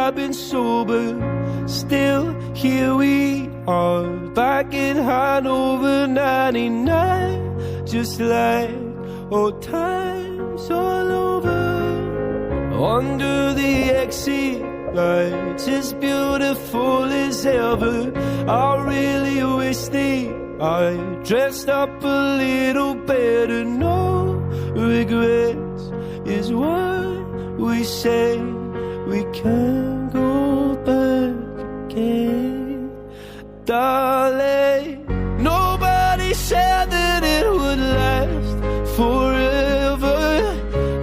I've been sober, still here we are, back in Hanover 99, just like old times all over. Under the exit lights, as beautiful as ever, I really wish that I dressed up a little better. No regrets is what we say, we can't go back again. Darling, nobody said that it would last forever.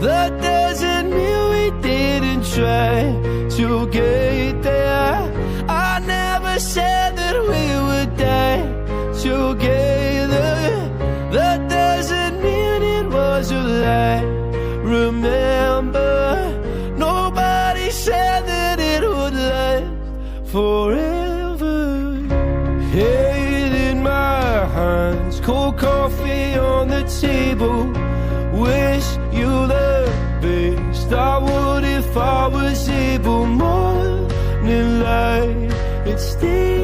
That doesn't mean we didn't try to get there. I never said that we would die together. That doesn't mean it was a lie. Remember, nobody said that it would last forever. Head in my hands, cold coffee on the table. Wish you the best, I would if I was able. Morning light, it's still